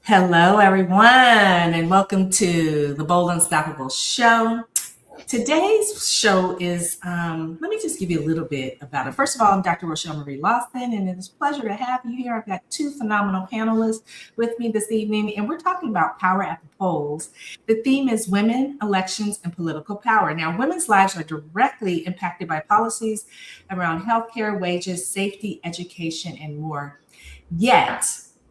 Hello, everyone, and welcome to the Bold Unstoppable Show. Today's show is, let me just give you a little bit about it. First of all, I'm Dr. Rochelle Marie Lawson, and it's a pleasure to have you here. I've got two phenomenal panelists with me this evening, and we're talking about power at the polls. The theme is women, elections, and political power. Now, women's lives are directly impacted by policies around healthcare, wages, safety, education, and more. Yet,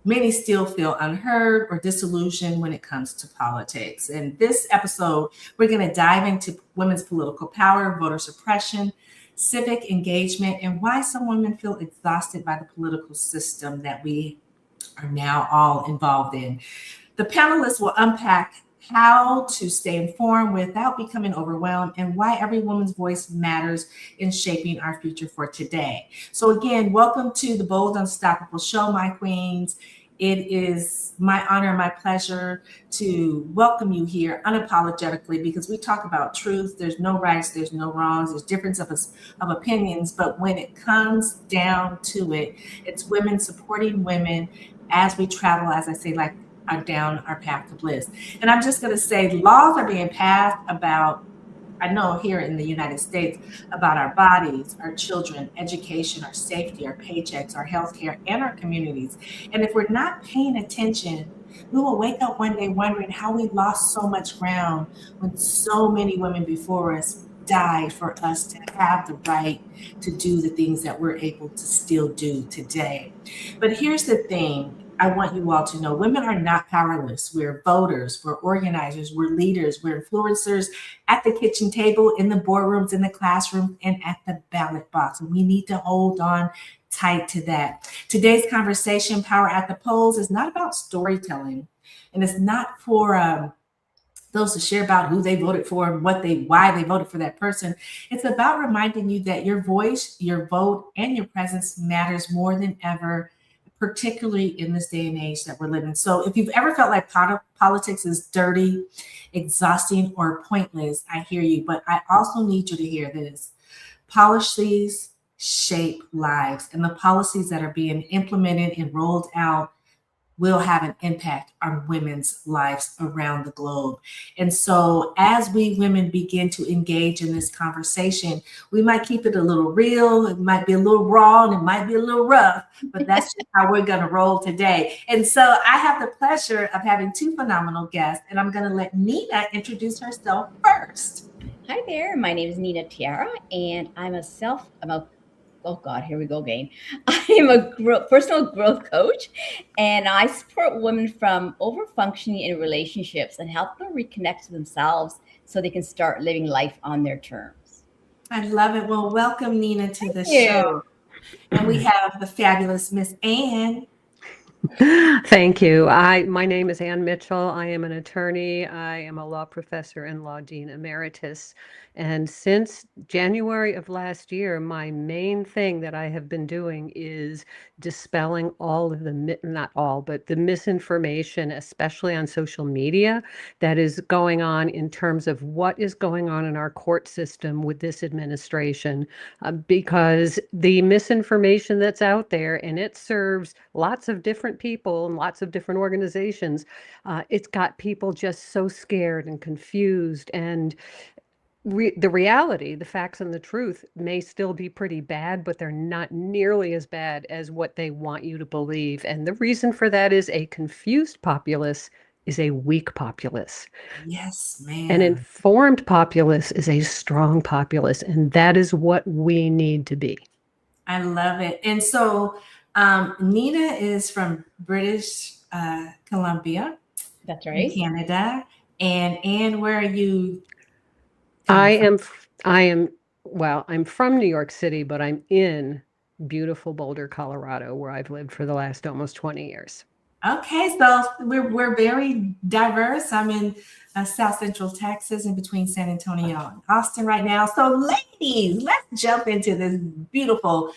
many still feel unheard or disillusioned when it comes to politics. In this episode, we're going to dive into women's political power, voter suppression, civic engagement, and why some women feel exhausted by the political system that we are now all involved in. The panelists will unpack how to stay informed without becoming overwhelmed, and why every woman's voice matters in shaping our future for today. So again, welcome to the Bold Unstoppable Show, my queens. It is my honor and my pleasure to welcome you here unapologetically, because we talk about truth. There's no rights, there's no wrongs, there's difference of opinions, but when it comes down to it, it's women supporting women as we travel, as I say, like down our path to bliss. And I'm just going to say, laws are being passed about, I know here in the United States, about our bodies, our children, education, our safety, our paychecks, our healthcare, and our communities. And if we're not paying attention, we will wake up one day wondering how we lost so much ground when so many women before us died for us to have the right to do the things that we're able to still do today. But here's the thing. I want you all to know, women are not powerless. We're voters, we're organizers, we're leaders, we're influencers at the kitchen table, in the boardrooms, in the classroom, and at the ballot box. And we need to hold on tight to that. Today's conversation, Power at the Polls, is not about storytelling. And it's not for those to share about who they voted for and why they voted for that person. It's about reminding you that your voice, your vote, and your presence matters more than ever, particularly in this day and age that we're living. So if you've ever felt like politics is dirty, exhausting, or pointless, I hear you. But I also need you to hear this. Policies shape lives, and the policies that are being implemented and rolled out will have an impact on women's lives around the globe. And so as we women begin to engage in this conversation, we might keep it a little real, it might be a little raw, and it might be a little rough, but that's just how we're going to roll today. And so I have the pleasure of having two phenomenal guests, and I'm going to let Nina introduce herself first. Hi there, my name is Nina Thiara, and oh God, here we go again. I am a personal growth coach, and I support women from overfunctioning in relationships and help them reconnect to themselves so they can start living life on their terms. I love it. Well, welcome, Nina, to the Thank show. you. And we have the fabulous Miss Ann. Thank you. My name is Ann Mitchell. I am an attorney. I am a law professor and law dean emeritus. And since January of last year, my main thing that I have been doing is dispelling all of not all, but the misinformation, especially on social media, that is going on in terms of what is going on in our court system with this administration, because the misinformation that's out there, and it serves lots of different people and lots of different organizations, it's got people just so scared and confused, and the reality, the facts and the truth may still be pretty bad, but they're not nearly as bad as what they want you to believe. And the reason for that is a confused populace is a weak populace. Yes, An ma'am. informed populace is a strong populace, and that is what we need to be. I love it. And so Nina is from British Columbia. That's In right. Canada. And Anne, where are you? I'm from New York City, but I'm in beautiful Boulder, Colorado, where I've lived for the last almost 20 years. Okay, so we're very diverse. I'm in South Central Texas, in between San Antonio and Austin right now. So ladies, let's jump into this beautiful,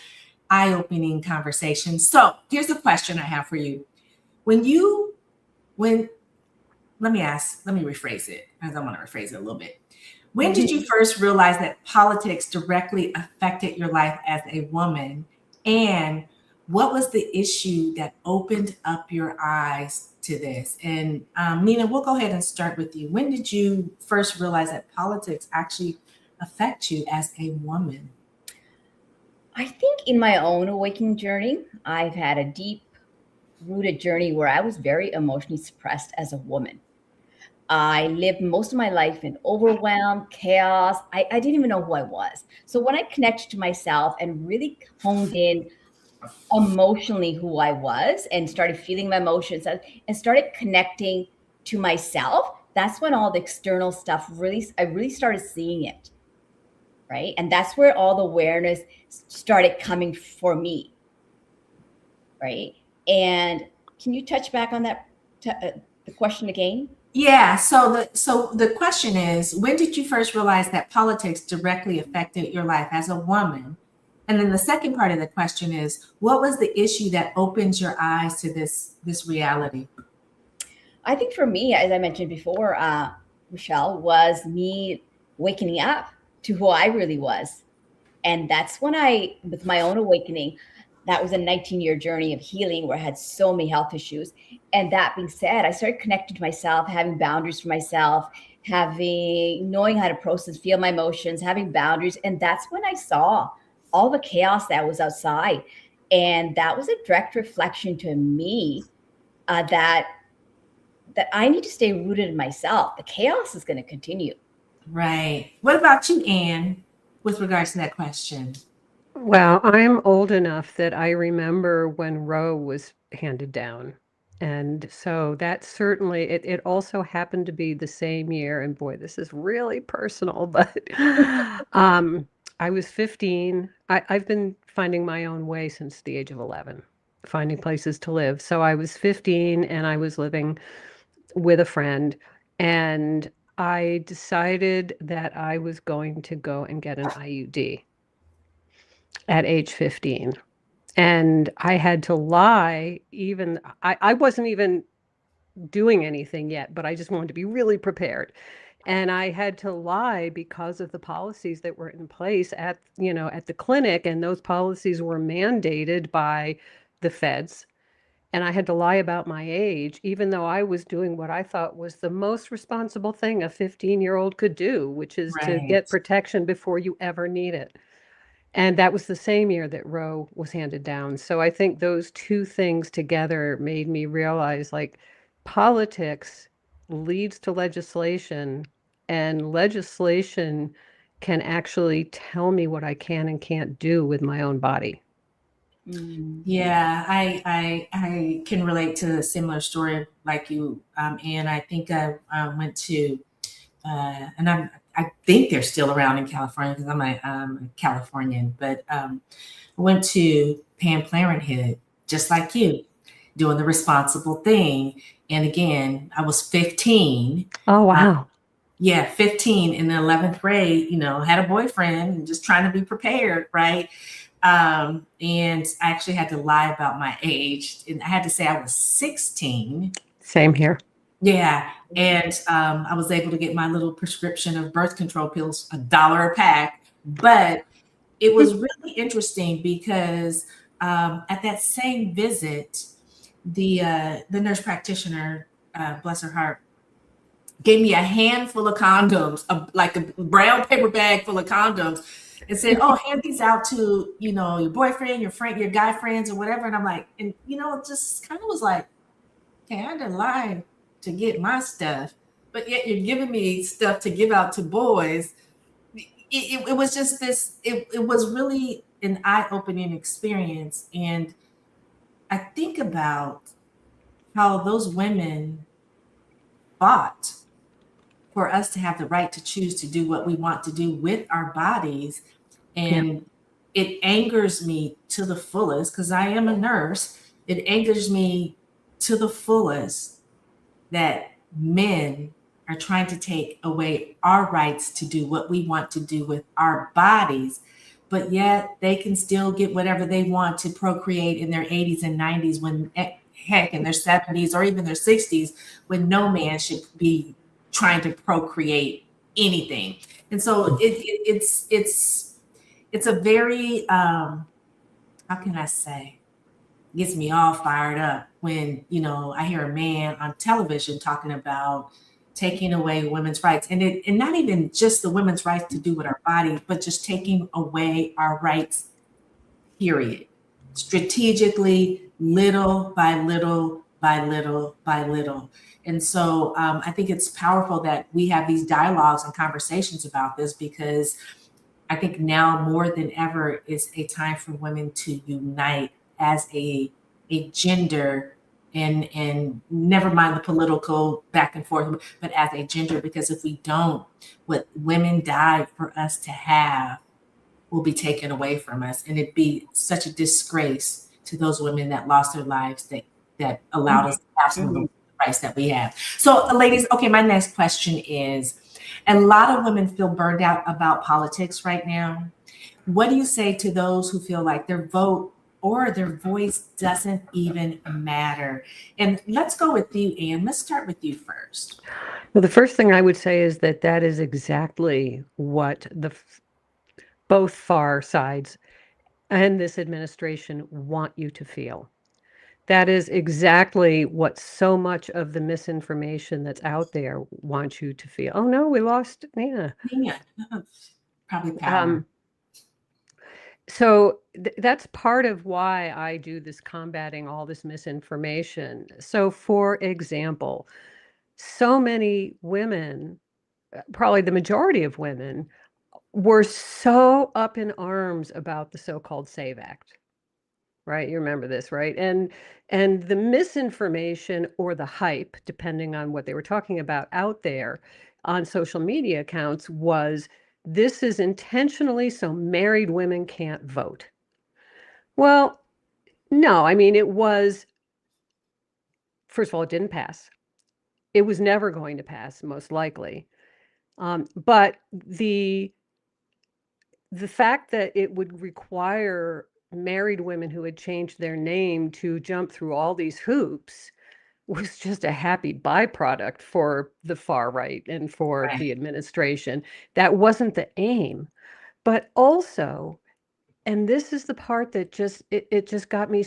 eye-opening conversation. So here's a question I have for you. Let me rephrase it, because I want to rephrase it a little bit. When did you first realize that politics directly affected your life as a woman? And what was the issue that opened up your eyes to this? And Nina, we'll go ahead and start with you. When did you first realize that politics actually affect you as a woman? I think in my own awakening journey, I've had a deep rooted journey where I was very emotionally suppressed as a woman. I lived most of my life in overwhelm, chaos. I didn't even know who I was. So when I connected to myself and really honed in emotionally who I was and started feeling my emotions and started connecting to myself, that's when all the external stuff I really started seeing it. Right. And that's where all the awareness started coming for me. Right. And can you touch back on that, the question again? Yeah, so the question is, when did you first realize that politics directly affected your life as a woman? And then the second part of the question is, what was the issue that opens your eyes to this reality? I think for me, as I mentioned before, Michelle, was me waking up to who I really was. And that's when with my own awakening, that was a 19-year journey of healing where I had so many health issues. And that being said, I started connecting to myself, having boundaries for myself, knowing how to process, feel my emotions, having boundaries. And that's when I saw all the chaos that was outside. And that was a direct reflection to me that I need to stay rooted in myself. The chaos is going to continue. Right. What about you, Anne, with regards to that question? Well, I'm old enough that I remember when Roe was handed down. And so that certainly, it also happened to be the same year. And boy, this is really personal, but um, I was 15. I've been finding my own way since the age of 11, finding places to live. So I was 15 and I was living with a friend. And I decided that I was going to go and get an IUD at age 15. And I had to lie, even I wasn't even doing anything yet, but I just wanted to be really prepared. And I had to lie because of the policies that were in place at the clinic, and those policies were mandated by the feds. And I had to lie about my age, even though I was doing what I thought was the most responsible thing a 15-year-old could do, which is to Right. get protection before you ever need it. And that was the same year that Roe was handed down. So I think those two things together made me realize like politics leads to legislation, and legislation can actually tell me what I can and can't do with my own body. Yeah, I can relate to a similar story like you, and I think I went to, and I think they're still around in California because I'm a Californian, but I went to Planned Parenthood just like you, doing the responsible thing. And again, I was 15. Oh, Uh, wow. yeah, 15 in the 11th grade, had a boyfriend and just trying to be prepared, right? And I actually had to lie about my age. And I had to say I was 16. Same here. Yeah. And I was able to get my little prescription of birth control pills, $1 a pack. But it was really interesting because at that same visit, the nurse practitioner, bless her heart, gave me a handful of condoms, like a brown paper bag full of condoms, and said, "Oh, hand these out to your boyfriend, your friend, your guy friends, or whatever." And I'm like, and it just kind of was like, okay, I didn't lie to get my stuff, but yet you're giving me stuff to give out to boys. It was just this. It was really an eye-opening experience, and I think about how those women fought for us to have the right to choose to do what we want to do with our bodies. Yeah. And it angers me to the fullest because I am a nurse. It angers me to the fullest that men are trying to take away our rights to do what we want to do with our bodies, but yet they can still get whatever they want to procreate in their 80s and 90s when heck in their 70s or even their 60s, when no man should be trying to procreate anything. And so it's a very how can I say, gets me all fired up when, I hear a man on television talking about taking away women's rights, and not even just the women's rights to do with our bodies, but just taking away our rights, period. Strategically, little by little by little by little. And so I think it's powerful that we have these dialogues and conversations about this, because I think now more than ever is a time for women to unite as a gender, and never mind the political back and forth, but as a gender, because if we don't, what women died for us to have will be taken away from us, and it'd be such a disgrace to those women that lost their lives, that allowed us to have some of the rights that we have. So, ladies, okay, my next question is, a lot of women feel burned out about politics right now. What do you say to those who feel like their vote or their voice doesn't even matter? And let's go with you, Anne. Let's start with you first. Well, the first thing I would say is that is exactly what both far sides and this administration want you to feel. That is exactly what so much of the misinformation that's out there wants you to feel. Oh no, we lost Nina. Yeah, probably power. So that's part of why I do this combating all this misinformation. So for example, so many women, probably the majority of women, were so up in arms about the so-called SAVE Act. Right? You remember this, right? And the misinformation or the hype, depending on what they were talking about out there on social media accounts, was this is intentionally so married women can't vote. Well, no, I mean, it was, first of all, it didn't pass. It was never going to pass, most likely. But the fact that it would require married women who had changed their name to jump through all these hoops was just a happy byproduct for the far right and for Right. the administration. That wasn't the aim. But also, and this is the part that it just got me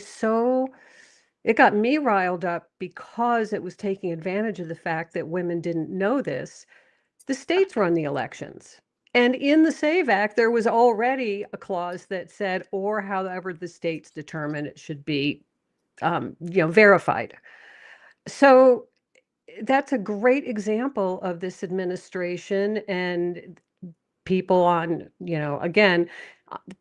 it got me riled up, because it was taking advantage of the fact that women didn't know this. The states run the elections. And in the SAVE Act, there was already a clause that said, or however the states determine it should be, verified. So that's a great example of this administration and people on, again,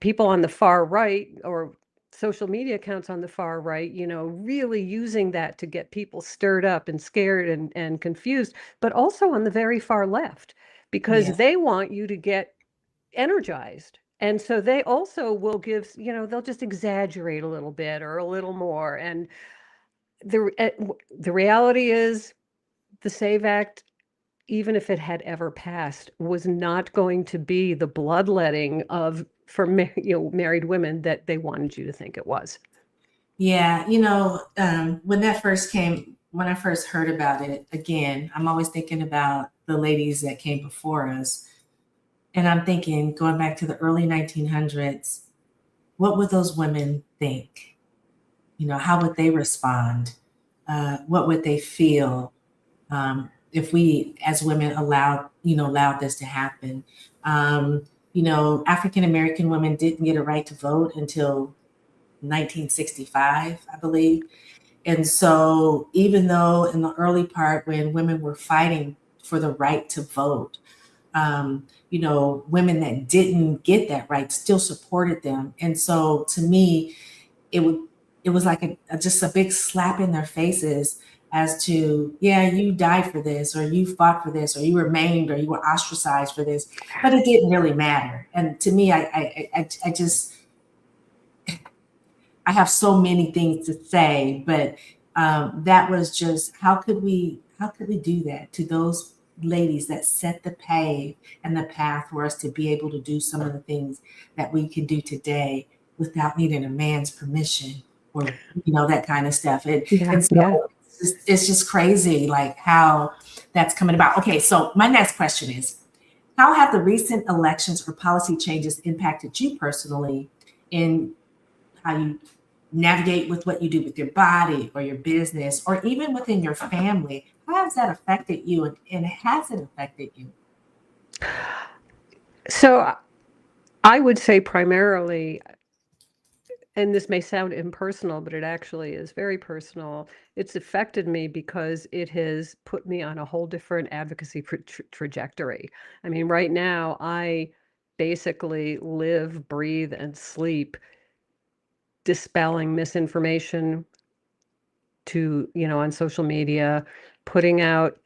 people on the far right, or social media accounts on the far right, really using that to get people stirred up and scared and confused, but also on the very far left, because Yes. they want you to get energized. And so they also will give, they'll just exaggerate a little bit or a little more. And the reality is, the SAVE Act, even if it had ever passed, was not going to be the bloodletting for married women that they wanted you to think it was. Yeah, when I first heard about it, again, I'm always thinking about the ladies that came before us. And I'm thinking, going back to the early 1900s, what would those women think? How would they respond? What would they feel if we, as women, allowed this to happen? African American women didn't get a right to vote until 1965, I believe. And so, even though in the early part when women were fighting for the right to vote, women that didn't get that right still supported them. And so, to me, it was like just a big slap in their faces as to, yeah, you died for this, or you fought for this, or you were maimed, or you were ostracized for this, but it didn't really matter. And to me, I have so many things to say, but that was just, how could we do that to those ladies that set the path and the path for us to be able to do some of the things that we can do today without needing a man's permission, or that kind of stuff. And so it's just crazy, like how that's coming about. Okay, so my next question is, how have the recent elections or policy changes impacted you personally in how you navigate with what you do with your body or your business or even within your family? How has that affected you, and has it affected you? So I would say primarily, and this may sound impersonal, but it actually is very personal. It's affected me because it has put me on a whole different advocacy trajectory. I mean, right now, I basically live, breathe, and sleep dispelling misinformation on social media, putting out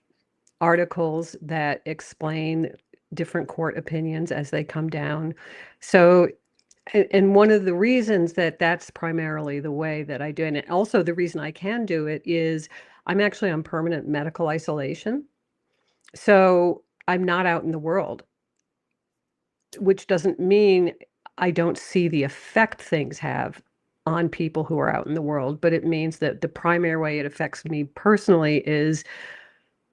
articles that explain different court opinions as they come down. So, and one of the reasons that that's primarily the way that I do it, and also the reason I can do it, is I'm actually on permanent medical isolation. So I'm not out in the world, which doesn't mean I don't see the effect things have on people who are out in the world, but it means that the primary way it affects me personally is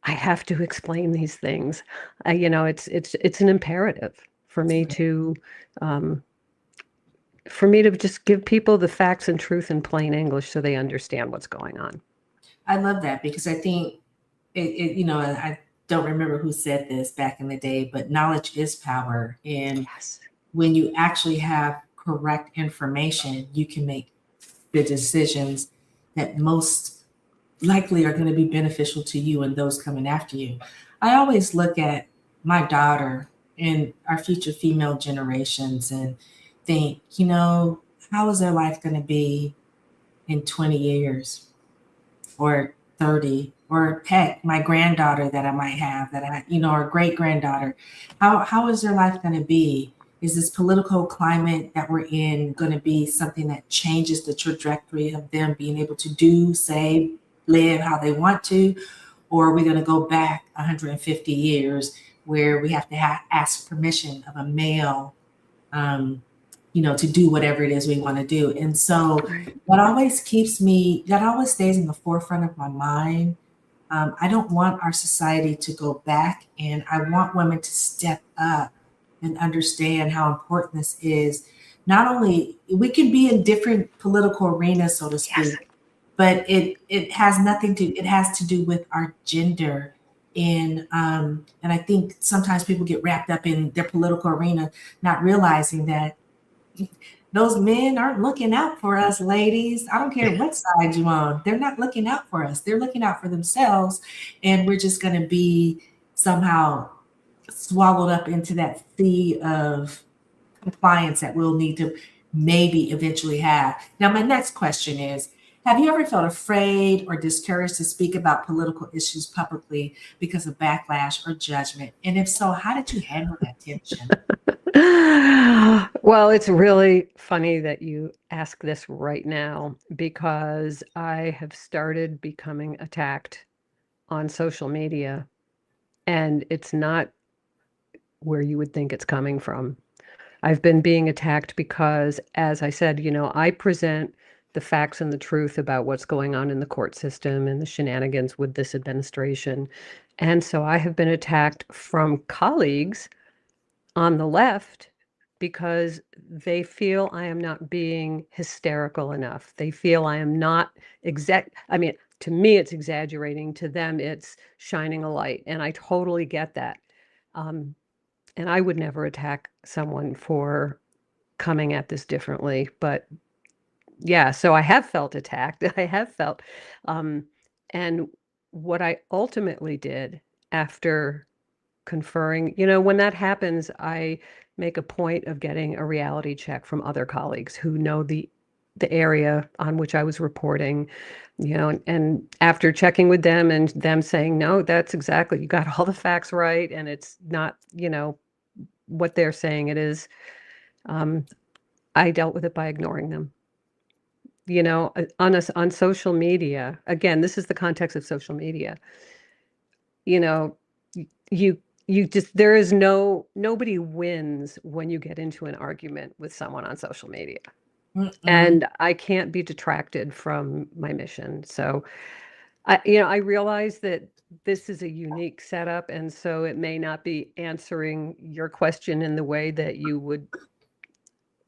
I have to explain these things. It's an imperative for me to um, just give people the facts and truth in plain English so they understand what's going on. I love that because I think I don't remember who said this back in the day, but knowledge is power. And Yes. when you actually have correct information, you can make the decisions that most likely are going to be beneficial to you and those coming after you. I always look at my daughter and our future female generations and think, how is their life going to be in 20 years or 30? Or heck, my granddaughter that I might have or great granddaughter. How is their life going to be? Is this political climate that we're in going to be something that changes the trajectory of them being able to do, say, live how they want to? Or are we going to go back 150 years where we have to ask permission of a male, to do whatever it is we want to do? And so that always stays in the forefront of my mind. I don't want our society to go back, and I want women to step up and understand how important this is. Not only we can be in different political arenas, so to speak, Yes. but it has to do with our gender. And I think sometimes people get wrapped up in their political arena, not realizing that those men aren't looking out for us, ladies. I don't care what side you're on. They're not looking out for us. They're looking out for themselves. And we're just going to be somehow swallowed up into that sea of compliance that we'll need to maybe eventually have. Now, my next question is, have you ever felt afraid or discouraged to speak about political issues publicly because of backlash or judgment? And if so, how did you handle that tension? Well, it's really funny that you ask this right now because I have started becoming attacked on social media, and it's not where you would think it's coming from. I've been being attacked because, as I said, I present the facts and the truth about what's going on in the court system and the shenanigans with this administration. And so I have been attacked from colleagues on the left because they feel I am not being hysterical enough. They feel I am not I mean, to me, it's exaggerating. To them, it's shining a light. And I totally get that. Um, and I would never attack someone for coming at this differently. But yeah, so I have felt attacked. I have felt, um, and what I ultimately did after conferring, when that happens, I make a point of getting a reality check from other colleagues who know the area on which I was reporting, and after checking with them and them saying, no, that's exactly, you got all the facts right, and it's not, what they're saying it is. I dealt with it by ignoring them. On social media, again, this is the context of social media. You know, y- you you just there is nobody wins when you get into an argument with someone on social media. Mm-mm. And I can't be detracted from my mission. So I realize that this is a unique setup, and so it may not be answering your question in the way that you would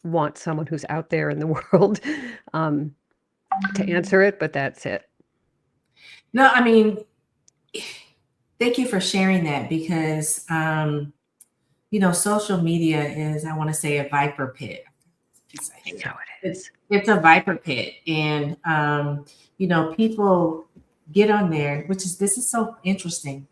want someone who's out there in the world. Um, to answer it, but that's it. No, I mean, thank you for sharing that because, social media is, I want to say, a viper pit. So it is. It's a viper pit. And, people get on there, this is so interesting.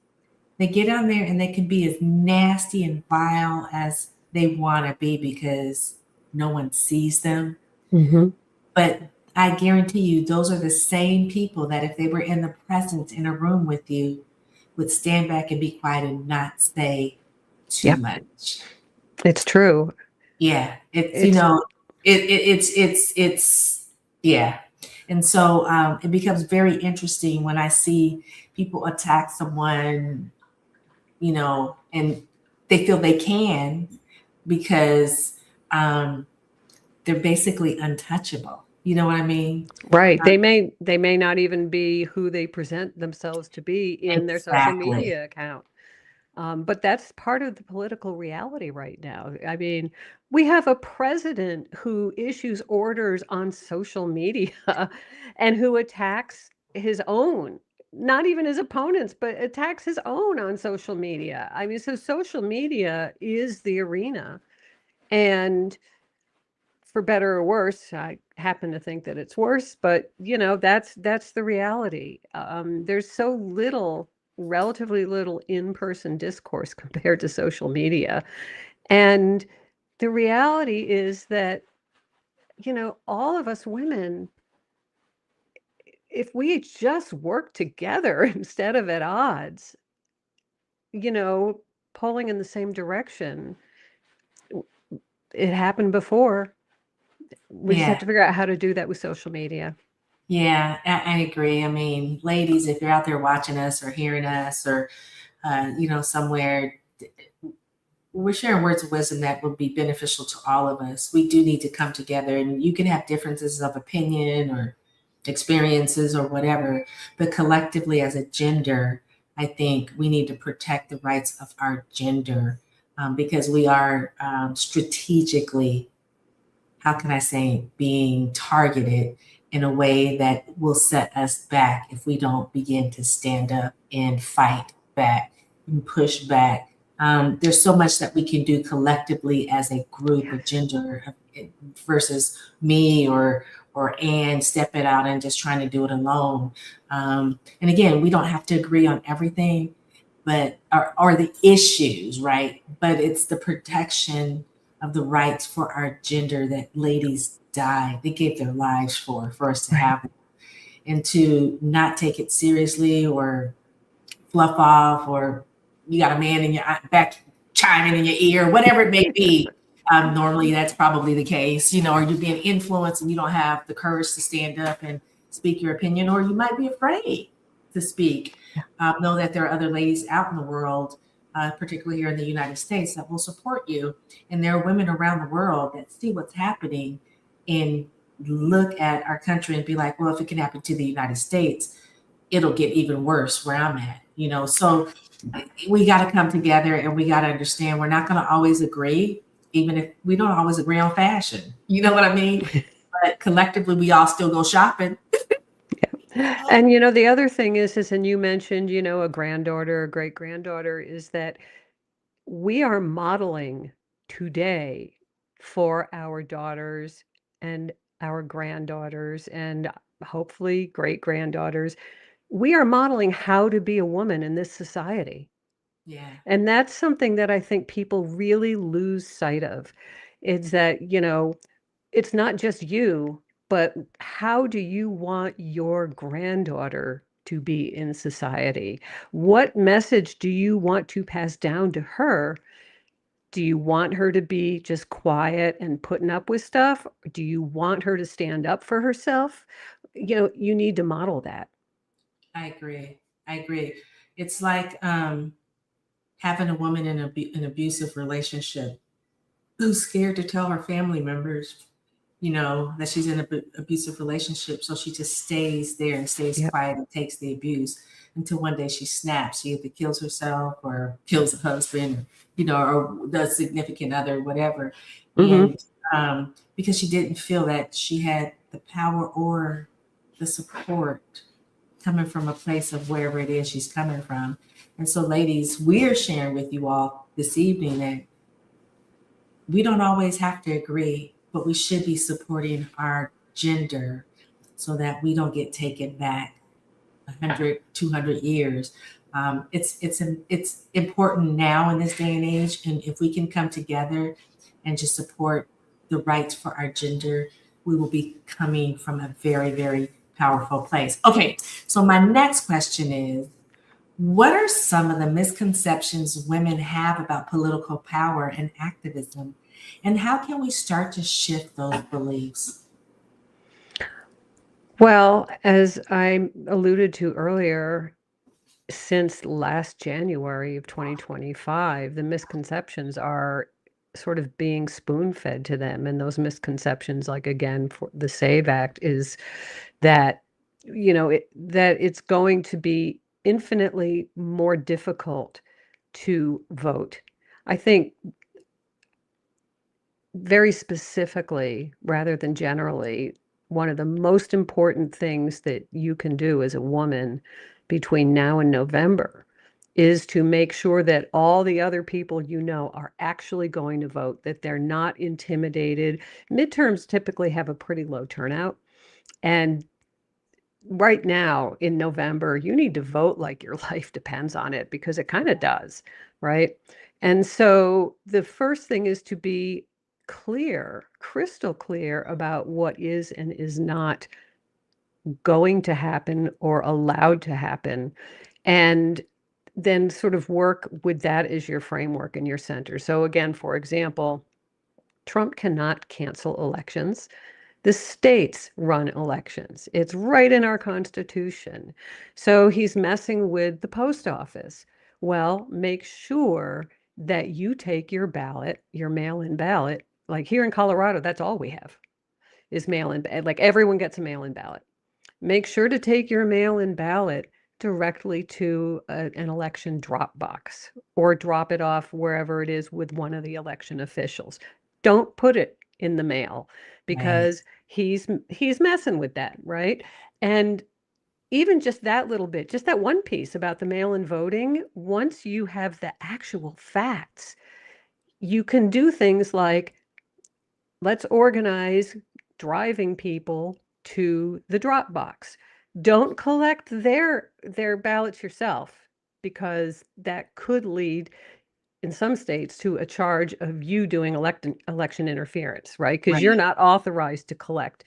They get on there and they can be as nasty and vile as they want to be because no one sees them. Mm-hmm. But I guarantee you, those are the same people that if they were in the presence in a room with you, would stand back and be quiet and not say too much. It's true. Yeah, it's yeah. And so it becomes very interesting when I see people attack someone, and they feel they can because they're basically untouchable. You know what I mean? Right. They may not even be who they present themselves to be in their social media account. But that's part of the political reality right now. I mean, we have a president who issues orders on social media and who attacks his own, not even his opponents, but attacks his own on social media. I mean, so social media is the arena. And for better or worse, I happen to think that it's worse, but that's the reality. There's so relatively little in-person discourse compared to social media. And the reality is that, all of us women, if we just work together instead of at odds, pulling in the same direction, it happened before. We just have to figure out how to do that with social media. Yeah, I agree. I mean, ladies, if you're out there watching us or hearing us or, somewhere, we're sharing words of wisdom that will be beneficial to all of us. We do need to come together, and you can have differences of opinion or experiences or whatever, but collectively as a gender, I think we need to protect the rights of our gender because we are strategically, how can I say, being targeted in a way that will set us back if we don't begin to stand up and fight back and push back. There's so much that we can do collectively as a group of gender versus me or Anne stepping out and just trying to do it alone. And again, we don't have to agree on everything, but or the issues, right? But it's the protection of the rights for our gender that ladies died. They gave their lives for us to have it. And to not take it seriously or fluff off, or you got a man in your back chiming in your ear, whatever it may be. Normally that's probably the case, or you're being influenced and you don't have the courage to stand up and speak your opinion, or you might be afraid to speak. Know that there are other ladies out in the world, particularly here in the United States, that will support you. And there are women around the world that see what's happening and look at our country and be like, well, if it can happen to the United States, it'll get even worse where I'm at, So we got to come together and we got to understand we're not going to always agree, even if we don't always agree on fashion. You know what I mean? But collectively, we all still go shopping. And the other thing is, and you mentioned, a granddaughter, a great granddaughter, is that we are modeling today for our daughters and our granddaughters and hopefully great granddaughters. We are modeling how to be a woman in this society. Yeah. And that's something that I think people really lose sight of. Is that, it's not just you, but how do you want your granddaughter to be in society? What message do you want to pass down to her? Do you want her to be just quiet and putting up with stuff? Do you want her to stand up for herself? You need to model that. I agree. It's like having a woman in an abusive relationship who's scared to tell her family members, that she's in an abusive relationship. So she just stays there and stays quiet and takes the abuse until one day she snaps. She either kills herself or kills a husband, or does significant other, whatever. Mm-hmm. And because she didn't feel that she had the power or the support coming from a place of wherever it is she's coming from. And so, ladies, we're sharing with you all this evening that we don't always have to agree, but we should be supporting our gender so that we don't get taken back 100, 200 years. It's important now in this day and age, and if we can come together and just support the rights for our gender, we will be coming from a very, very powerful place. Okay, so my next question is, what are some of the misconceptions women have about political power and activism, and how can we start to shift those beliefs? Well, as I alluded to earlier, since last January of 2025, the misconceptions are sort of being spoon-fed to them. And those misconceptions, like again, for the SAVE Act, is that, that it's going to be infinitely more difficult to vote. I think very specifically, rather than generally, one of the most important things that you can do as a woman between now and November is to make sure that all the other people you know are actually going to vote, that they're not intimidated. Midterms typically have a pretty low turnout. And right now in November, you need to vote like your life depends on it, because it kind of does, right? And so the first thing is to be clear, crystal clear about what is and is not going to happen or allowed to happen. And then sort of work with that as your framework and your center. So again, for example, Trump cannot cancel elections. The states run elections. It's right in our Constitution. So he's messing with the post office. Well, make sure that you take your ballot, your mail-in ballot. Like here in Colorado, that's all we have is mail-in. Like everyone gets a mail-in ballot. Make sure to take your mail-in ballot directly to an election drop box, or drop it off wherever it is with one of the election officials. Don't put it in the mail, Right. because he's messing with that, right? And even just that little bit, just that one piece about the mail-in voting, once you have the actual facts, you can do things like, let's organize driving people to the drop box. Don't collect their ballots yourself, because that could lead in some states to a charge of you doing election interference, right? Because you're Right. not authorized to collect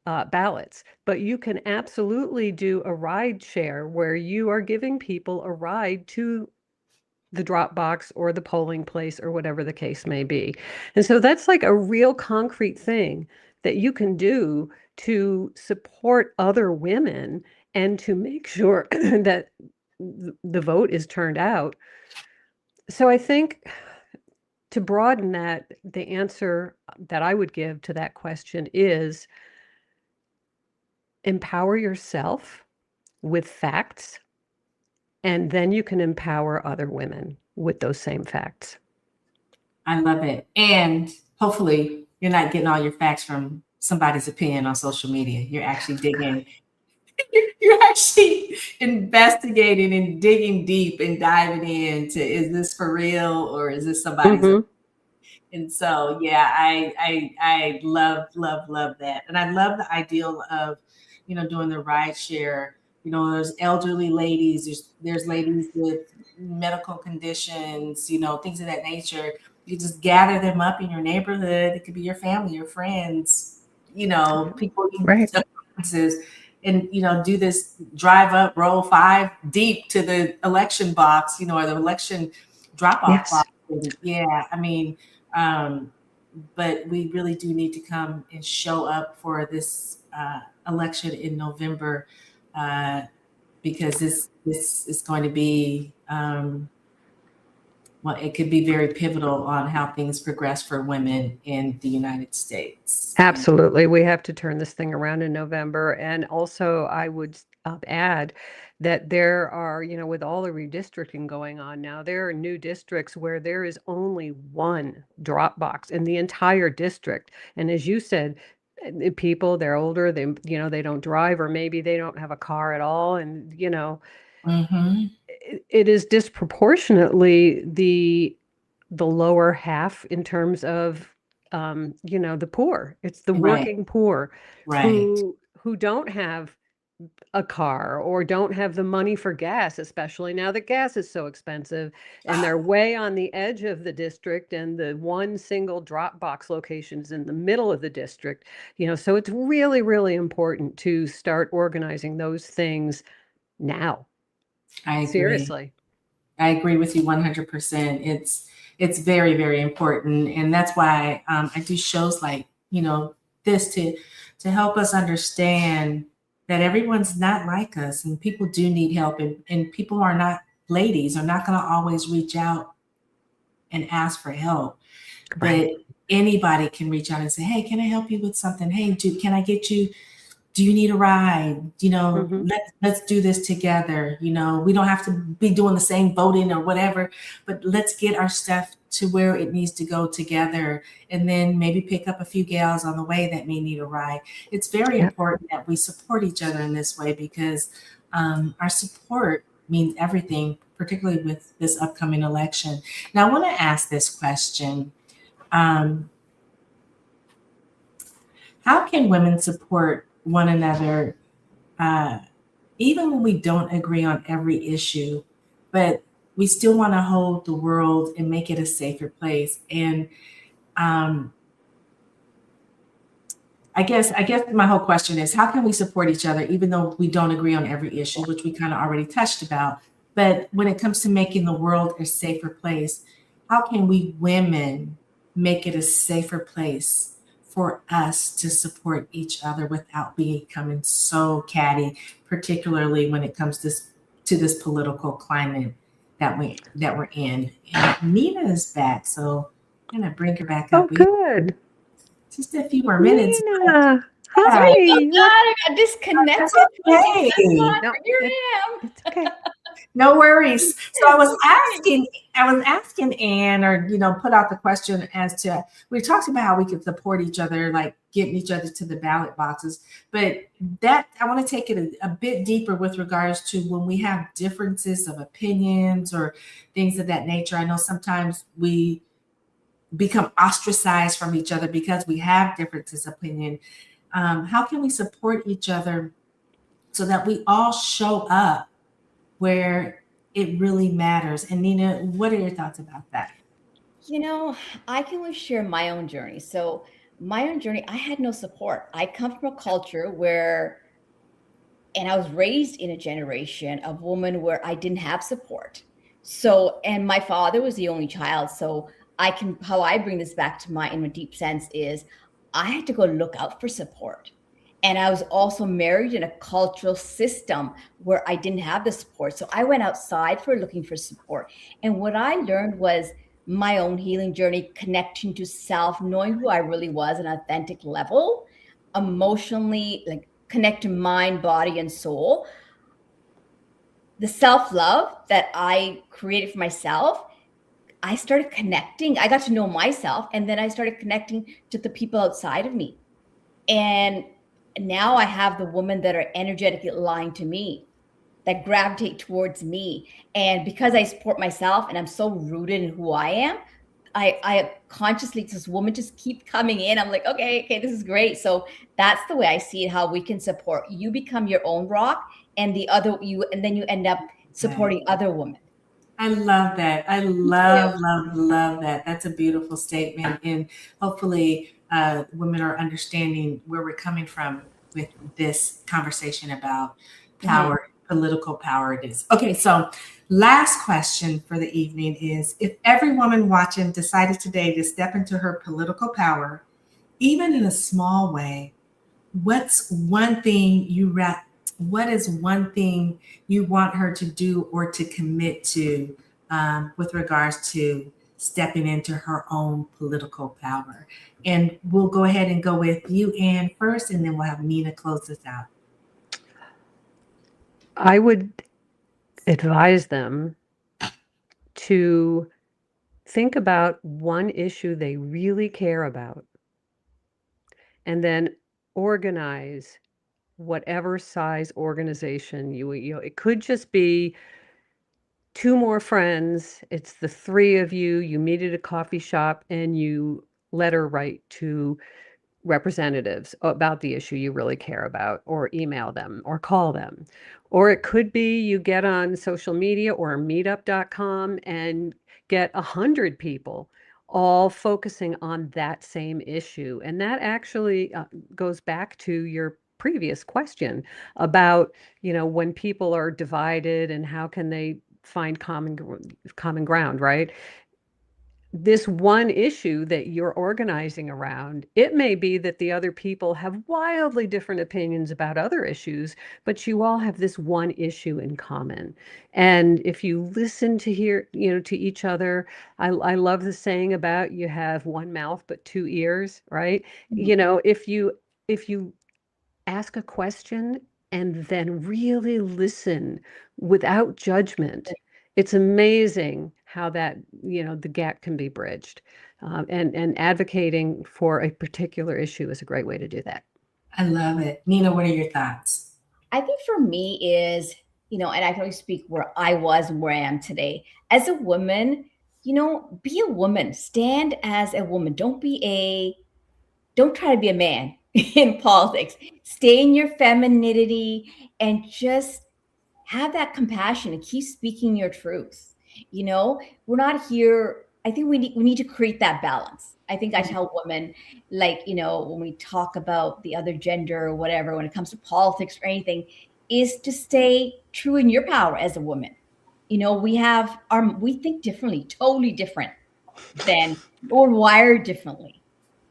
ballots. But you can absolutely do a ride share where you are giving people a ride to the drop box or the polling place or whatever the case may be. And so that's like a real concrete thing that you can do to support other women and to make sure that the vote is turned out. So I think, to broaden that, the answer that I would give to that question is empower yourself with facts, and then you can empower other women with those same facts. I love it. And hopefully you're not getting all your facts from somebody's opinion on social media. You're actually digging, you're actually investigating and digging deep and diving into, is this for real or is this somebody's opinion? Mhm. And so, yeah, I love, love, love that. And I love the ideal of, doing the ride share. There's elderly ladies, there's ladies with medical conditions, things of that nature. You just gather them up in your neighborhood. It could be your family, your friends, people you Right. acquaintances, and do this drive up, roll 5 deep to the election box, or the election drop off Yes. box. And yeah, I mean, um, but we really do need to come and show up for this election in November, because this is going to be, well, it could be very pivotal on how things progress for women in the United States. Absolutely. We have to turn this thing around in November. And also, I would add that there are, with all the redistricting going on now, there are new districts where there is only one drop box in the entire district. And as you said, people, they're older, they don't drive, or maybe they don't have a car at all. And, Mm-hmm. it is disproportionately the lower half in terms of, the poor. It's the Right. working poor Right. who don't have a car or don't have the money for gas, especially now that gas is so expensive, and they're way on the edge of the district, and the one single drop box location is in the middle of the district. So it's really, really important to start organizing those things now. I agree. Seriously. I agree with you 100%. It's very, very important, and that's why I do shows like this to help us understand that everyone's not like us, and people do need help, and people are not ladies are not going to always reach out and ask for help, Right. but anybody can reach out and say, "Hey, can I help you with something? Hey, can I get you? Do you need a ride? Hmm. Let's do this together. We don't have to be doing the same voting or whatever, but let's get our stuff to where it needs to go together, and then maybe pick up a few gals on the way that may need a ride." It's very Yeah. important that we support each other in this way, because our support means everything, particularly with this upcoming election. Now, I want to ask this question. Um, how can women support one another, uh, even when we don't agree on every issue, but we still want to hold the world and make it a safer place? And um, I guess my whole question is, how can we support each other even though we don't agree on every issue, which we kind of already touched about? But when it comes to making the world a safer place, how can we women make it a safer place for us to support each other without becoming so catty, particularly when it comes to this political climate that we're in? And Nina is back, so I'm gonna bring her back Oh, up. We have good. just a few more minutes, but Nina. yeah. Sorry Hi. about that. I got That's disconnected. I was like, hang okay. on, No, here I am. it's okay. No worries. So I was Okay. asking Anne, or put out the question as to, we talked about how we could support each other, like getting each other to the ballot boxes, but that I want to take it a bit deeper with regards to when we have differences of opinions or things of that nature. I know sometimes we become ostracized from each other because we have differences of opinion. How can we support each other so that we all show up where it really matters? And Nina, what are your thoughts about that? You know, I can only share my own journey. So, my own journey, I had no support. I come from a culture where, and I was raised in a generation of women where I didn't have support. So, and my father was the only child. So, how I bring this back to my, in a deep sense, is I had to go look out for support. And I was also married in a cultural system where I didn't have the support. So I went outside for looking for support. And what I learned was my own healing journey, connecting to self, knowing who I really was at an authentic level, emotionally, like connect to mind, body, and soul. The self-love that I created for myself, I started connecting. I got to know myself, and then I started connecting to the people outside of me. And now I have the women that are energetically aligned to me, that gravitate towards me. And because I support myself and I'm so rooted in who I am, I consciously, this woman just keep coming in. I'm like, okay, this is great. So that's the way I see it, how we can support. You become your own rock, and the other you, and then you end up Right. supporting other women. I love that. I Thank you. love that. That's a beautiful statement. And hopefully, women are understanding where we're coming from with this conversation about Mhm. power, political power it is. Okay, so last question for the evening is, if every woman watching decided today to step into her political power, even in a small way, what's one thing what is one thing you want her to do or to commit to, with regards to stepping into her own political power? And we'll go ahead and go with you, Anne, first, and then we'll have Nina close this out. I would advise them to think about one issue they really care about, and then organize whatever size organization it could just be two more friends. It's the three of you. You meet at a coffee shop and you letter write to representatives about the issue you really care about, or email them or call them. Or it could be you get on social media or meetup.com and get 100 people all focusing on that same issue. And that actually goes back to your previous question about, when people are divided and how can they find common ground, right? This one issue that you're organizing around, it may be that the other people have wildly different opinions about other issues, but you all have this one issue in common. And if you listen to each other, I love the saying about you have one mouth but two ears, right? If you ask a question and then really listen without judgment, it's amazing how the gap can be bridged. And advocating for a particular issue is a great way to do that. I love it. Nina, what are your thoughts? I think for me is, and I can only speak where I was and where I am today. As a woman, be a woman. Stand as a woman. Don't try to be a man in politics. Stay in your femininity and just have that compassion and keep speaking your truth. We're not here. I think we need to create that balance. I think I tell women, when we talk about the other gender or whatever, when it comes to politics or anything, is to stay true in your power as a woman. We think differently, totally different than, or wired differently.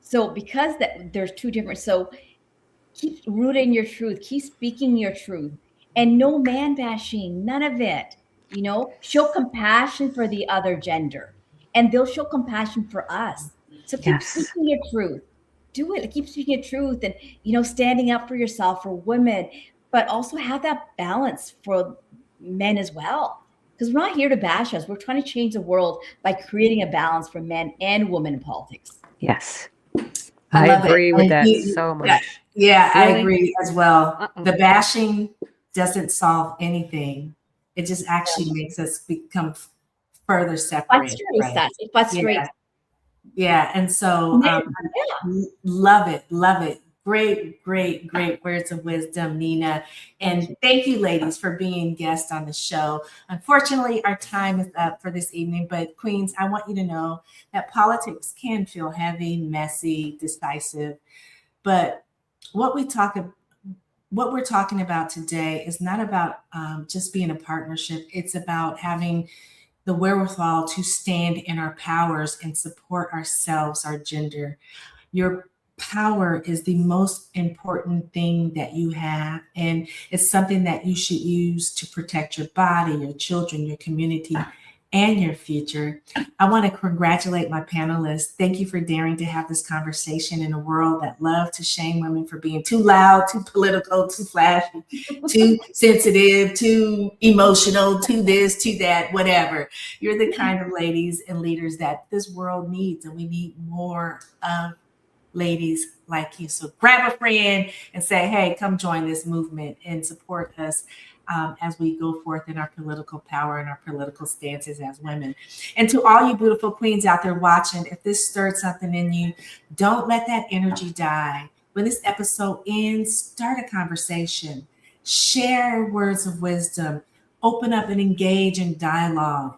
So because there's two different, so keep rooted in your truth, keep speaking your truth, and no man bashing, none of it. Show compassion for the other gender, and they'll show compassion for us. So keep Yes. speaking your truth. Do it. Keep speaking your truth, and standing up for yourself, for women, but also have that balance for men as well. Because we're not here to bash us. We're trying to change the world by creating a balance for men and women in politics. Yes. I I love agree it. with And that you- so yeah, much. Yeah, I Really? agree as well. Uh-oh. The bashing doesn't solve anything. It just actually makes us become further separated. Frustrates us. It frustrates. Yeah. And so Yeah. love it. Love it. Great, great, great words of wisdom, Nina. And thank you, ladies, for being guests on the show. Unfortunately, our time is up for this evening, but Queens, I want you to know that politics can feel heavy, messy, decisive. But what we're talking about today is not about just being a partnership. It's about having the wherewithal to stand in our powers and support ourselves, our gender. Your power is the most important thing that you have, and it's something that you should use to protect your body, your children, your community, and your future. I want to congratulate my panelists. Thank you for daring to have this conversation in a world that loves to shame women for being too loud, too political, too flashy, too sensitive, too emotional, too this, too that, whatever. You're the kind of ladies and leaders that this world needs, and we need more of ladies like you. So grab a friend and say, hey, come join this movement and support us as we go forth in our political power and our political stances as women. And to all you beautiful queens out there watching, if this stirred something in you, don't let that energy die. When this episode ends, start a conversation, share words of wisdom, open up and engage in dialogue.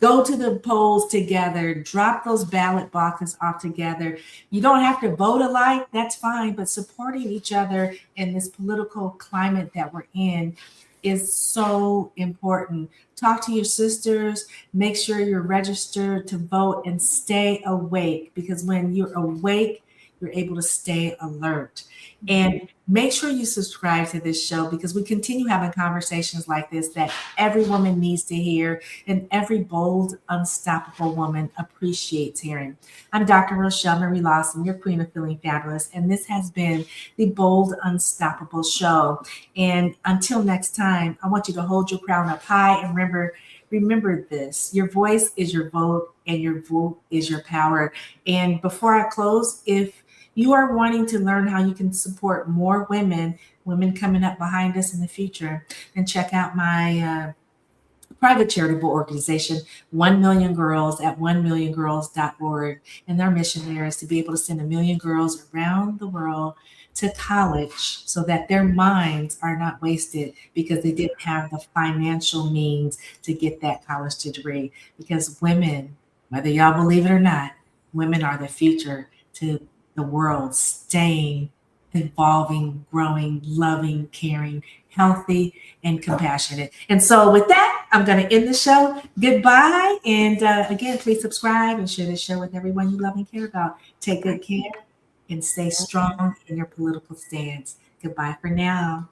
Go to the polls together, drop those ballot boxes off together. You don't have to vote alike, that's fine, but supporting each other in this political climate that we're in is so important. Talk to your sisters, make sure you're registered to vote, and stay awake, because when you're awake, you're able to stay alert. And make sure you subscribe to this show, because we continue having conversations like this that every woman needs to hear and every bold, unstoppable woman appreciates hearing. I'm Dr. Rochelle Marie Lawson, your queen of feeling fabulous, and this has been the Bold, Unstoppable Show. And until next time, I want you to hold your crown up high and remember this: your voice is your vote, and your vote is your power. And before I close, if you are wanting to learn how you can support more women coming up behind us in the future, then check out my private charitable organization, 1 Million Girls at 1milliongirls.org. And their mission there is to be able to send 1 million girls around the world to college so that their minds are not wasted because they didn't have the financial means to get that college degree. Because women, whether y'all believe it or not, women are the future to the world staying, evolving, growing, loving, caring, healthy, and compassionate. And so with that, I'm going to end the show. Goodbye. And again, please subscribe and share this show with everyone you love and care about. Take good care and stay strong in your political stance. Goodbye for now.